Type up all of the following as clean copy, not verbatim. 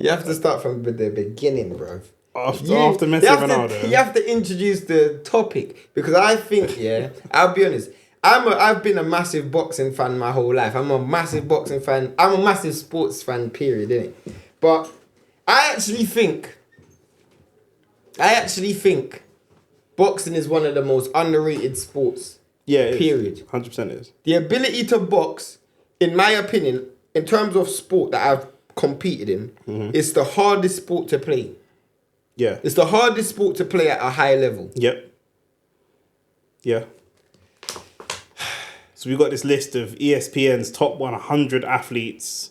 You have to start from the beginning, bro. After Messi and Ronaldo. You have to introduce the topic because I think, I'll be honest. I've been a massive boxing fan my whole life. I'm a massive boxing fan. I'm a massive sports fan, period, innit? But I actually think boxing is one of the most underrated sports. Yeah, period. 100% is. The ability to box, in my opinion, in terms of sport that I've competed in, is the hardest sport to play. Yeah. It's the hardest sport to play at a high level. Yep. Yeah. So we've got this list of ESPN's top 100 athletes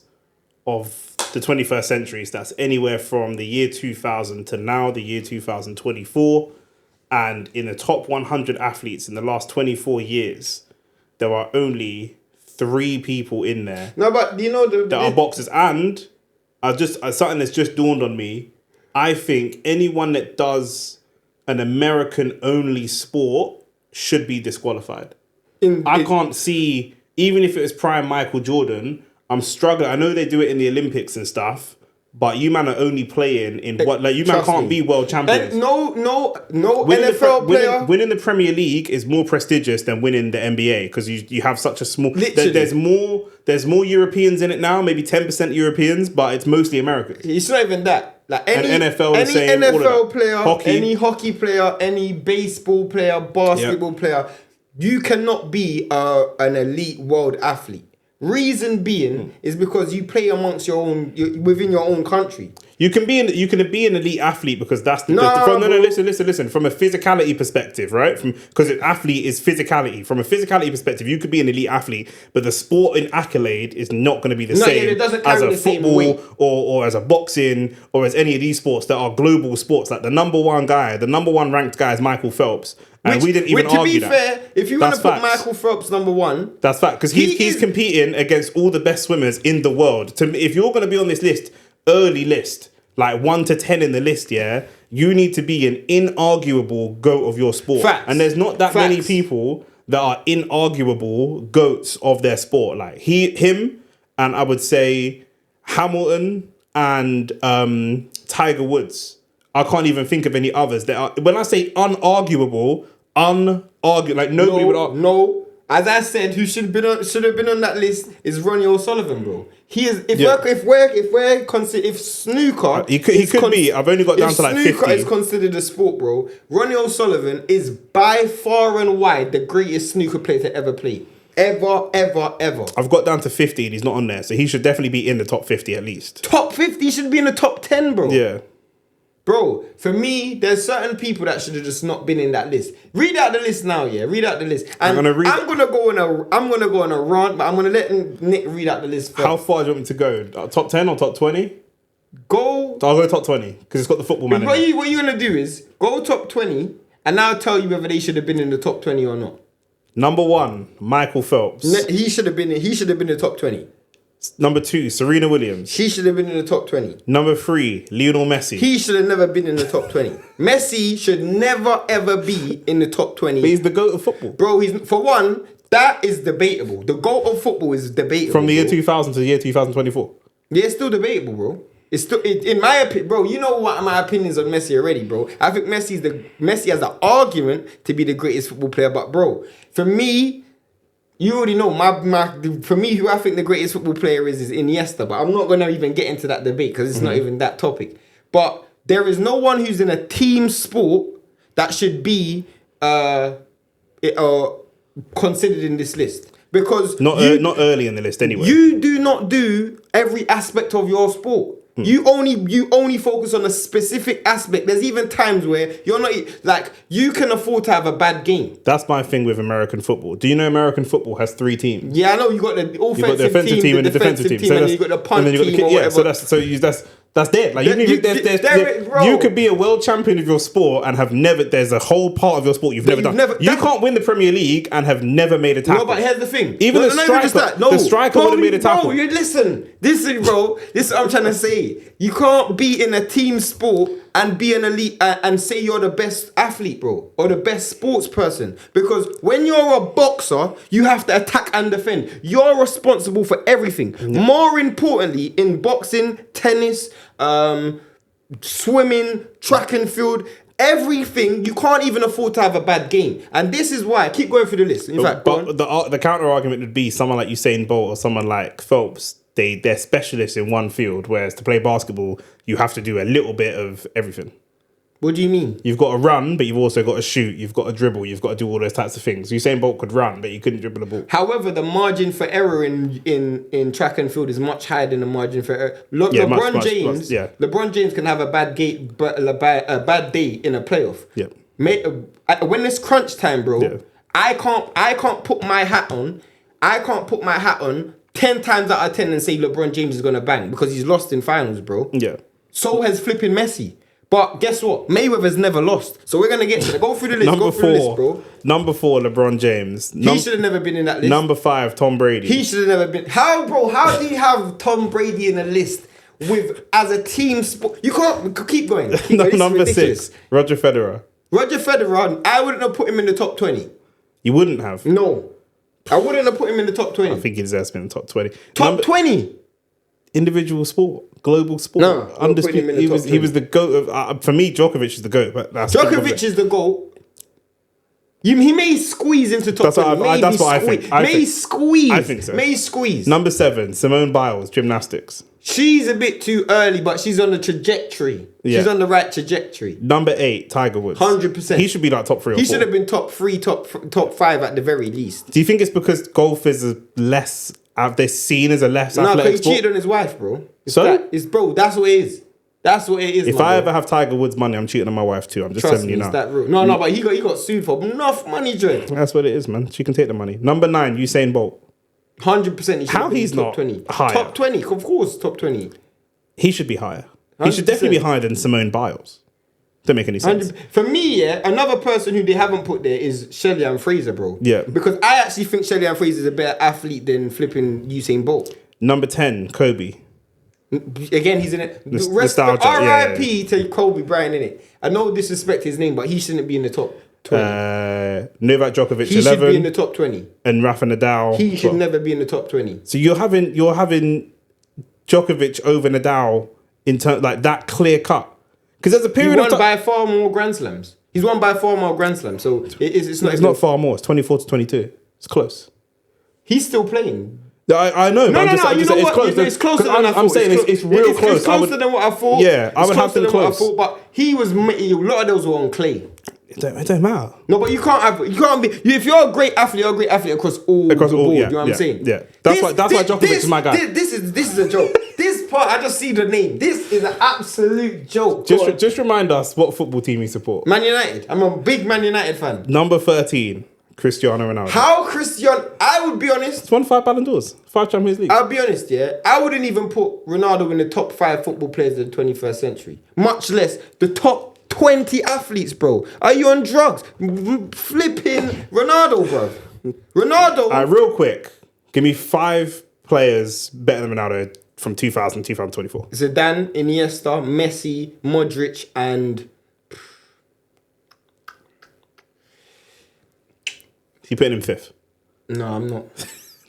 of the 21st century. So that's anywhere from the year 2000 to now, the year 2024. And in the top 100 athletes in the last 24 years, there are only 3 people in there. No, but you know that are boxers. And something that's just dawned on me. I think anyone that does an American-only sport should be disqualified. I can't see, even if it was prime Michael Jordan, I'm struggling. I know they do it in the Olympics and stuff, but you man are only playing in what, like, you man can't be world champions. No NFL player. Winning the Premier League is more prestigious than winning the NBA because you have such a small. There's more Europeans in it now, maybe 10% Europeans, but it's mostly Americans. It's not even that. Like any NFL, NFL player, any hockey player, any baseball player, basketball player, you cannot be an elite world athlete. Reason being is because you play amongst within your own country. You can be an elite athlete because that's listen. From a physicality perspective, right? Because an athlete is physicality. From a physicality perspective, you could be an elite athlete, but the sporting accolade is not going to be the same as a football or as a boxing or as any of these sports that are global sports. Like the number one ranked guy is Michael Phelps. And we didn't even argue that. To be fair, if you want to put Michael Phelps number one... That's fact, because he's competing against all the best swimmers in the world. If you're going to be on this list, early list, like 1 to 10 in the list, you need to be an inarguable GOAT of your sport. Facts. And there's not that many people that are inarguable GOATs of their sport. Like him, and I would say Hamilton and Tiger Woods. I can't even think of any others that are. When I say unarguable, like nobody would argue. No, as I said, who should have been on that list is Ronnie O'Sullivan, bro. He is. If snooker, he could be. I've only got down to like 50. Snooker is considered a sport, bro. Ronnie O'Sullivan is by far and wide the greatest snooker player to ever play. Ever. I've got down to 50 and he's not on there, so he should definitely be in the top 50 at least. Top 50? He should be in the top 10, bro. Yeah. Bro, for me, there's certain people that should have just not been in that list. Read out the list now, Read out the list. And I'm gonna go on a rant, but I'm gonna let Nick read out the list first. How far do you want me to go? Top 10 or top 20? I'll go top 20 because it's got the football man. What you're gonna do is go top 20, and I'll tell you whether they should have been in the top 20 or not. Number 1, Michael Phelps. He should have been in the top 20. Number 2, Serena Williams. She should have been in the top 20. Number 3, Lionel Messi. He should have never been in the top 20. Messi should never ever be in the top 20. But he's the GOAT of football. Bro, for one, that is debatable. The GOAT of football is debatable. From the year 2000 to the year 2024. Yeah, it's still debatable, bro. It's still, in my opinion, bro, you know what my opinions on Messi already, bro. I think Messi has an argument to be the greatest football player, but bro, for me, you already know for me, who I think the greatest football player is Iniesta, but I'm not going to even get into that debate because it's not even that topic. But there is no one who's in a team sport that should be considered in this list. Because not early in the list anyway. You do not do every aspect of your sport. You only focus on a specific aspect. There's even times where you're not like you can afford to have a bad game. That's my thing with American football. Do you know American football has 3 teams? Yeah, I know. You got the offensive team and the defensive team, and then you got the punt team or whatever. That's dead. Like you could be a world champion of your sport and have never. There's a whole part of your sport you've never done. You can't win the Premier League and have never made a tackle. No, but here's the thing. Even the striker would have made a tackle. Listen, this is what I'm trying to say. You can't be in a team sport and be an elite and say you're the best athlete, bro, or the best sports person. Because when you're a boxer, you have to attack and defend. You're responsible for everything. More importantly, in boxing, tennis, swimming, track and field, everything. You can't even afford to have a bad game. And this is why. Keep going through the list. In fact, but the counter argument would be someone like Usain Bolt or someone like Phelps. They're specialists in one field, whereas to play basketball, you have to do a little bit of everything. What do you mean? You've got to run, but you've also got to shoot. You've got to dribble. You've got to do all those types of things. Usain Bolt could run, but he couldn't dribble the ball. However, the margin for error in track and field is much higher than the margin for error. LeBron James can have a bad bad day in a playoff. Yeah. When it's crunch time, bro, yeah. I can't put my hat on. 10 times out of 10 and say LeBron James is gonna bang because he's lost in finals, bro. Yeah. So has flipping Messi. But guess what? Mayweather's never lost. So we're going to get to it. Go through the list. Go through the list, bro. Number 4, LeBron James. He should have never been in that list. Number 5, Tom Brady. He should have never been. How, bro? How do you have Tom Brady in a list with as a team sport? You can't. Keep going. Number 6, Roger Federer. Roger Federer, I wouldn't have put him in the top 20. You wouldn't have? No. I wouldn't have put him in the top 20. I think he deserves to be in the top 20. Top 20? Individual sport, global sport, no, undisputed. He was the GOAT of. For me, Djokovic is the GOAT. But Djokovic is the GOAT. He may squeeze into top 20. That's what I think. May squeeze. I think so. May squeeze. Number 7, Simone Biles, gymnastics. She's a bit too early, but she's on the trajectory. Yeah. She's on the right trajectory. Number 8, Tiger Woods. 100%. He should be like top 3 or 4. He should have been top 3, top 5 at the very least. Do you think it's because golf is less? They're seen as a less athletic sport? No, because he cheated on his wife, bro. Bro, that's what it is. That's what it is. If I ever have Tiger Woods money, I'm cheating on my wife too. I'm just telling you now. That real. No, but he got sued for enough money, Dre. That's what it is, man. She can take the money. Number 9, Usain Bolt. 100%. How he's not 20. Higher? Top 20, of course, top 20. He should be higher. 100%. He should definitely be higher than Simone Biles. Don't make any sense. 100%. For me, yeah, another person who they haven't put there is Shelly-Ann Fraser, bro. Yeah. Because I actually think Shelly-Ann Fraser is a better athlete than flipping Usain Bolt. Number 10, Kobe. Again, he's in it. Nostalgia. R.I.P. to Kobe Bryant, innit? I know disrespect his name, but he shouldn't be in the top 20. Novak Djokovic, he 11. He should be in the top 20. And Rafa Nadal. He should never be in the top 20. So you're having Djokovic over Nadal in terms like that clear cut. Because there's a period he won by far more Grand Slams. He's won by far more Grand Slams. So it's not far more. It's 24 to 22. It's close. He's still playing. I know. No, you know what? It's closer than I thought. I'm saying it's real close. It's closer than what I thought. Yeah, I would have to close. But he was. A lot of those were on clay. It don't matter. No, but you can't be. If you're a great athlete, you're a great athlete across all the board. Yeah, you know what I'm saying? Yeah. That's why Djokovic is my guy. This is a joke. This part, I just see the name. This is an absolute joke. Just remind us what football team you support. Man United. I'm a big Man United fan. Number 13, Cristiano Ronaldo. How Cristiano? I would be honest. He's won 5 Ballon d'Ors, 5 Champions League. I'll be honest, yeah. I wouldn't even put Ronaldo in the top 5 football players of the 21st century. Much less the top 20 athletes, bro. Are you on drugs? Flipping Ronaldo, bro. Ronaldo. All right, real quick. Give me 5 players better than Ronaldo from 2000 2024. Zidane, Iniesta, Messi, Modric, and... You putting him 5th? No, I'm not.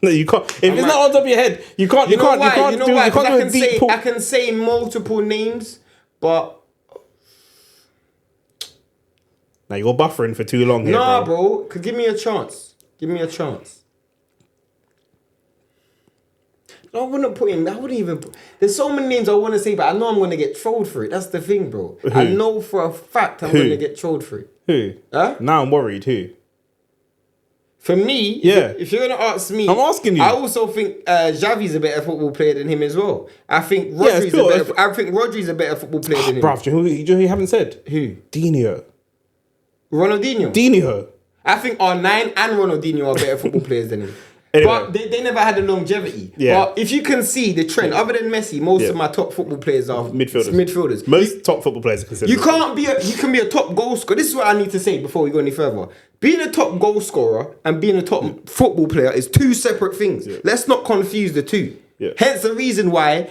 No, you can't. If it's not on top of your head, you can't do a deep pool. I can say multiple names, but... Now you're buffering for too long here, Nah, bro. Give me a chance. Give me a chance. No, I wouldn't put him. I wouldn't even put... There's so many names I want to say, but I know I'm going to get trolled for it. That's the thing, bro. Who? I know for a fact I'm going to get trolled for it. Who? Huh? Now I'm worried. Who? For me, yeah. If you're going to ask me... I'm asking you. I also think Xavi's a better football player than him as well. I think Rodri's a better football player than him. Bruv, who you haven't said? Who? Dino. Ronaldinho. Dino. I think R9 and Ronaldinho are better football players than him. Anyway. But they never had the longevity. Yeah. But if you can see the trend, other than Messi, most of my top football players are midfielders. Most top football players are considered. You can be a top goal scorer. This is what I need to say before we go any further. Being a top goal scorer and being a top football player is 2 separate things. Yeah. Let's not confuse the two. Yeah. Hence the reason why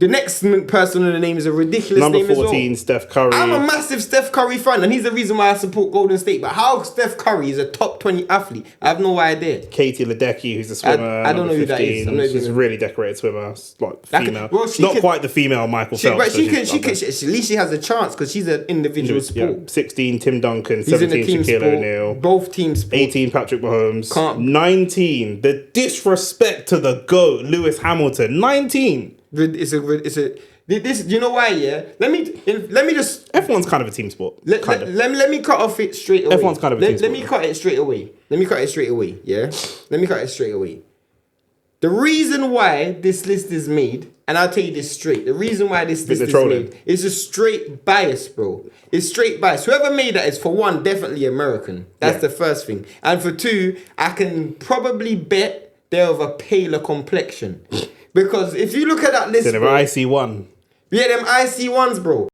The next person on the name is a ridiculous Number name 14, as well. Steph Curry. I'm a massive Steph Curry fan, and he's the reason why I support Golden State. But how Steph Curry is a top 20 athlete, I have no idea. Katie Ledecky, who's a swimmer. I don't know who that is. She's a really decorated swimmer. Like female. Not quite the female Michael Phelps. But at least she has a chance because she's an individual sport. Yeah. 16, Tim Duncan. He's 17, Shaquille O'Neal. Both teams sport. 18, Patrick Mahomes. 19, the disrespect to the GOAT, Lewis Hamilton. 19. It's a. This, you know why? Yeah, let me just. F1's kind of a team sport. Let me cut off it straight away. F1's kind of a team sport. Let me cut it straight away. Yeah, let me cut it straight away. The reason why this list is made, and I'll tell you this straight. The reason why this list is made is a straight bias, bro. It's straight bias. Whoever made that is, for one, definitely American. That's the first thing. And for two, I can probably bet they're of a paler complexion. Because if you look at that list, they're IC1. Yeah, them IC1s, bro.